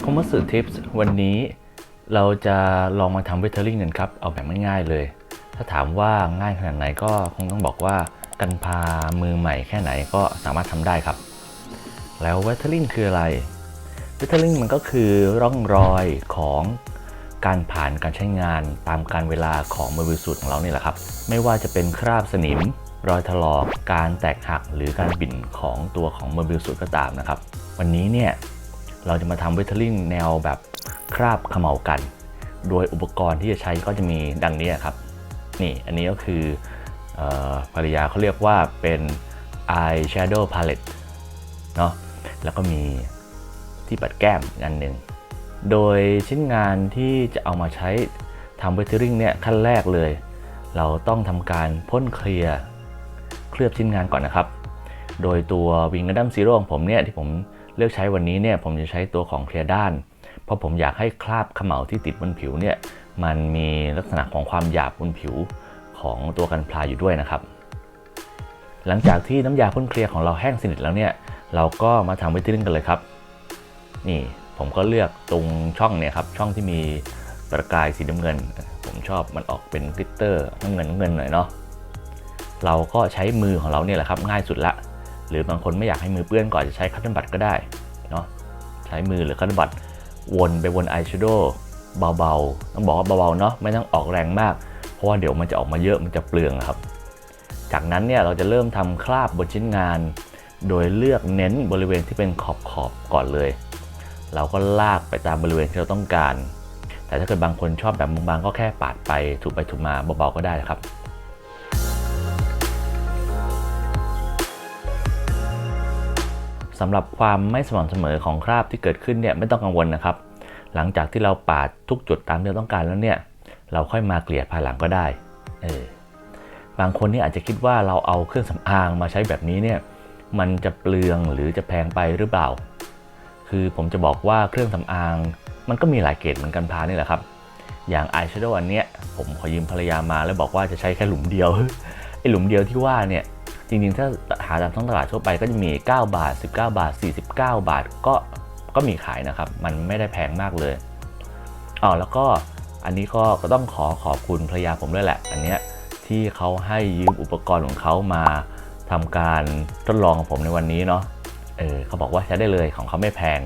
คอมเมอร์สทิปส์วันนี้เราจะลองมาทำเวทเทอร์ลิงกันครับเอาแบบง่ายๆเลยถ้าถามว่าง่ายขนาดไหนก็คงต้องบอกว่ากันพามือใหม่แค่ไหนก็สามารถทำได้ครับแล้วเวทเทอร์ลิงคืออะไรเวทเทอร์ลิงมันก็คือร่องรอยของการผ่านการใช้งานตามการเวลาของโมบิลสูตรของเรานี่แหละครับไม่ว่าจะเป็นคราบสนิมรอยถลอกการแตกหักหรือการบิ่นของตัวของโมบิลสูตรก็ตามนะครับวันนี้เนี่ยเราจะมาทำเวทเทอร์ลิงแนวแบบคราบเขม่ากันโดยอุปกรณ์ที่จะใช้ก็จะมีดังนี้ครับนี่อันนี้ก็คือภรรยาเขาเรียกว่าเป็น eye shadow palette เนาะแล้วก็มีที่ปัดแก้มอันหนึ่งโดยชิ้นงานที่จะเอามาใช้ทำเวทเทอร์ลิงเนี่ยขั้นแรกเลยเราต้องทำการพ่นเคลือบชิ้นงานก่อนนะครับโดยตัว Wing Gundam Zero ของผมเนี่ยที่ผมเลือกใช้วันนี้เนี่ยผมจะใช้ตัวของเคลียร์ด้านเพราะผมอยากให้คราบเขม่าที่ติดบนผิวเนี่ยมันมีลักษณะของความหยาบบนผิวของตัวกันพลาอยู่ด้วยนะครับหลังจากที่น้ำยาพ่นเคลียร์ของเราแห้งสนิทแล้วเนี่ยเราก็มาทำเวทเทอร์ลิงกันเลยครับนี่ผมก็เลือกตรงช่องเนี่ยครับช่องที่มีประกายสีน้ำเงินผมชอบมันออกเป็นกลิตเตอร์น้ำเงินหน่อยเนาะเราก็ใช้มือของเราเนี่ยแหละครับง่ายสุดละหรือบางคนไม่อยากให้มือเปื้อนก่อนจะใช้คัตเติ้ลบัตก็ได้เนาะใช้มือหรือคัตเติ้ลบัตวนไปบนอายแชโดว์เบาๆต้องบอกว่าเบาๆเนาะไม่ต้องออกแรงมากเพราะว่าเดี๋ยวมันจะออกมาเยอะมันจะเปลืองครับจากนั้นเนี่ยเราจะเริ่มทำคราบบนชิ้นงานโดยเลือกเน้นบริเวณที่เป็นขอบก่อนเลยเราก็ลากไปตามบริเวณที่เราต้องการแต่ถ้าเกิดบางคนชอบแบบบางๆก็แค่ปาดไปถูไปถูมาเบาๆก็ได้ครับสำหรับความไม่สม่ำเสมอของคราบที่เกิดขึ้นเนี่ยไม่ต้องกังวลนะครับหลังจากที่เราปาดทุกจุดตามที่เราต้องการแล้วเนี่ยเราค่อยมาเกลี่ยภายหลังก็ได้บางคนนี่อาจจะคิดว่าเราเอาเครื่องสำอางมาใช้แบบนี้เนี่ยมันจะเปลืองหรือจะแพงไปหรือเปล่าคือผมจะบอกว่าเครื่องสำอางมันก็มีหลายเกรดเหมือนกันพานี่แหละครับอย่างอายแชโดว์อันเนี้ยผมขอยืมภรรยามาแล้วบอกว่าจะใช้แค่หลุมเดียวไอหลุมเดียวที่ว่าเนี่ยจริงๆถ้าหาตามท้องตลาดทั่วไปก็จะมี9 บาท19 บาท49 บาทก็มีขายนะครับมันไม่ได้แพงมากเลยแล้วก็อันนี้ก็ต้องขอบคุณภรรยาผมด้วยแหละอันเนี้ยที่เขาให้ยืมอุปกรณ์ของเขามาทำการทดลองกับผมในวันนี้เนาะเขาบอกว่าใช้ได้เลยของเขาไม่แพง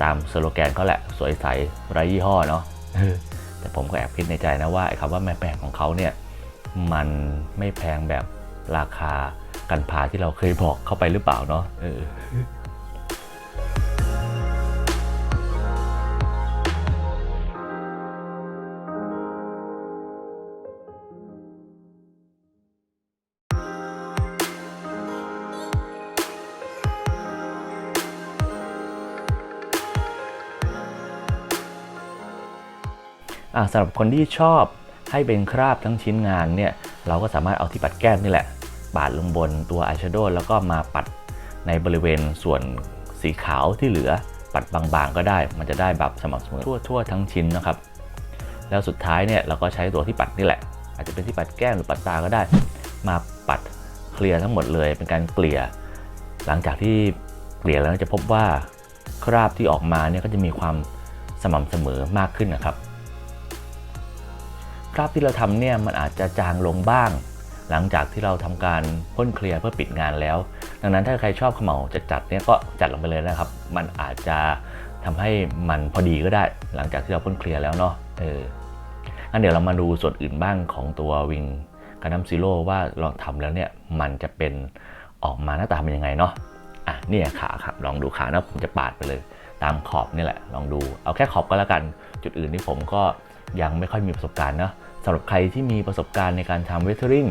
ตามสโลแกนเขาแหละสวยใสไร้ยี่ห้อเนาะแต่ผมก็แอบคิดในใจนะว่าไอ้คำว่าไม่แพงของเขาเนี่ยมันไม่แพงแบบราคากันพาที่เราเคยบอกเข้าไปหรือเปล่าเนาะสำหรับคนที่ชอบให้เป็นคราบทั้งชิ้นงานเนี่ยเราก็สามารถเอาที่ปัดแก้มนี่แหละปาดลงบนตัวอายแชโดว์แล้วก็มาปัดในบริเวณส่วนสีขาวที่เหลือปัดบางๆก็ได้มันจะได้แบบสม่ำเสมอทั่วทั้งชิ้นนะครับแล้วสุดท้ายเนี่ยเราก็ใช้ตัวที่ปัดนี่แหละอาจจะเป็นที่ปัดแก้มหรือปัดตาก็ได้มาปัดเคลียร์ทั้งหมดเลยเป็นการเกลี่ยหลังจากที่เกลี่ยแล้วจะพบว่าคราบที่ออกมาเนี่ยก็จะมีความสม่ำเสมอมากขึ้นนะครับคราบที่เราทำเนี่ยมันอาจจะจางลงบ้างหลังจากที่เราทำการพ่นเคลียร์เพื่อปิดงานแล้วดังนั้นถ้าใครชอบเขม่าจัดเนี่ยก็จัดลงไปเลยนะครับมันอาจจะทำให้มันพอดีก็ได้หลังจากที่เราพ่นเคลียร์แล้วเนาะงั้นเดี๋ยวเรามาดูส่วนอื่นบ้างของตัว Wing Gundam Zero ว่าลองทำแล้วเนี่ยมันจะเป็นออกมาหน้าตาเป็นยังไงเนาะเนี่ยขาครับลองดูขานะผมจะปาดไปเลยตามขอบนี่แหละลองดูเอาแค่ขอบก็แล้วกันจุดอื่นที่ผมก็ยังไม่ค่อยมีประสบการณ์นะสำหรับใครที่มีประสบการณ์ในการทำเวทเทอร์ลิง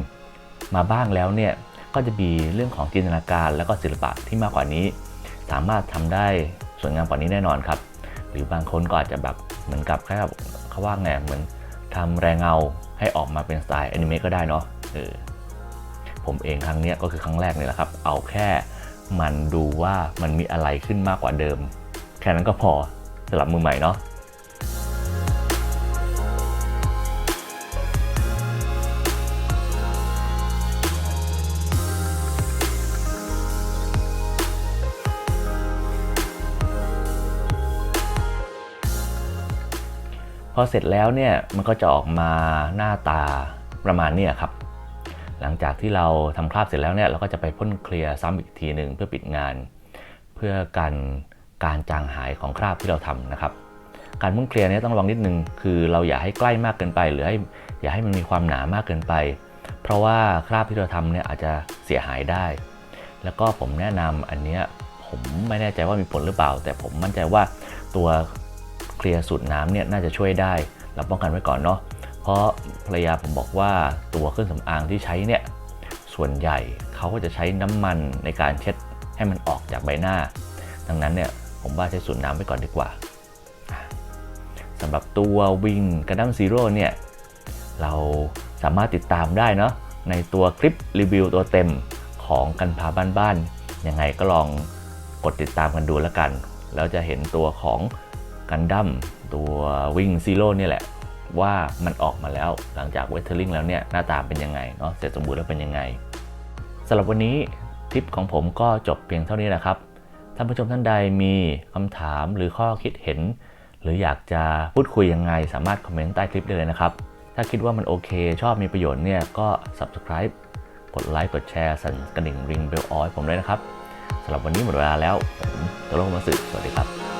มาบ้างแล้วเนี่ยก็จะมีเรื่องของจินตนาการและก็ศิลปะที่มากกว่านี้สามารถทำได้สวยงามกว่านี้แน่นอนครับหรือบางคนก็อาจจะแบบเหมือนกับแค่เขาว่าไงเหมือนทำแรงเงาให้ออกมาเป็นสไตล์แอนิเมะก็ได้เนาะผมเองครั้งนี้ก็คือครั้งแรกนี่แหละครับเอาแค่มันดูว่ามันมีอะไรขึ้นมากกว่าเดิมแค่นั้นก็พอสำหรับมือใหม่เนาะ อเสร็จแล้วเนี่ยมันก็จะออกมาหน้าตาประมาณนี้ครับหลังจากที่เราทำคราบเสร็จแล้วเนี่ยเราก็จะไปพ่นเคลียร์ซ้ำอีกทีหนึ่งเพื่อปิดงานเพื่อกันการจางหายของคราบที่เราทำนะครับการพ่นเคลียร์เนี่ยต้องระวังนิดนึงคือเราอย่าให้ใกล้มากเกินไปหรืออย่าให้มันมีความหนามากเกินไปเพราะว่าคราบที่เราทำเนี่ยอาจจะเสียหายได้แล้วก็ผมแนะนำอันนี้ผมไม่แน่ใจว่ามีผลหรือเปล่าแต่ผมมั่นใจว่าตัวเคลียร์สูตรน้ำเนี่ยน่าจะช่วยได้เราป้องกันไว้ก่อนเนาะเพราะภรรยาผมบอกว่าตัวเครื่องสำอางที่ใช้เนี่ยส่วนใหญ่เขาก็จะใช้น้ำมันในการเช็ดให้มันออกจากใบหน้าดังนั้นเนี่ยผมว่าใช้สูตรน้ำไว้ก่อนดีกว่าสำหรับตัววิงกันดั้มซีโร่เนี่ยเราสามารถติดตามได้เนาะในตัวคลิปรีวิวตัวเต็มของกันพาบ้านๆยังไงก็ลองกดติดตามกันดูแล้วกันแล้วจะเห็นตัวของกันดั้มตัววิงซีโร่นี่แหละว่ามันออกมาแล้วหลังจากเวทเทอร์ลิงแล้วเนี่ยหน้าตาเป็นยังไงเนาะเสร็จสมบูรณ์แล้วเป็นยังไงสำหรับวันนี้ทริปของผมก็จบเพียงเท่านี้แหละครับท่านผู้ชมท่านใดมีคำถามหรือข้อคิดเห็นหรืออยากจะพูดคุยยังไงสามารถคอมเมนต์ใต้คลิปได้เลยนะครับถ้าคิดว่ามันโอเคชอบมีประโยชน์เนี่ยก็ Subscribe กดไลค์กดแชร์สั่นกระดิ่งริงเบลออยผมด้วยนะครับสำหรับวันนี้หมดเวลาแล้วผมโตโร่มัตสึสวัสดีครับ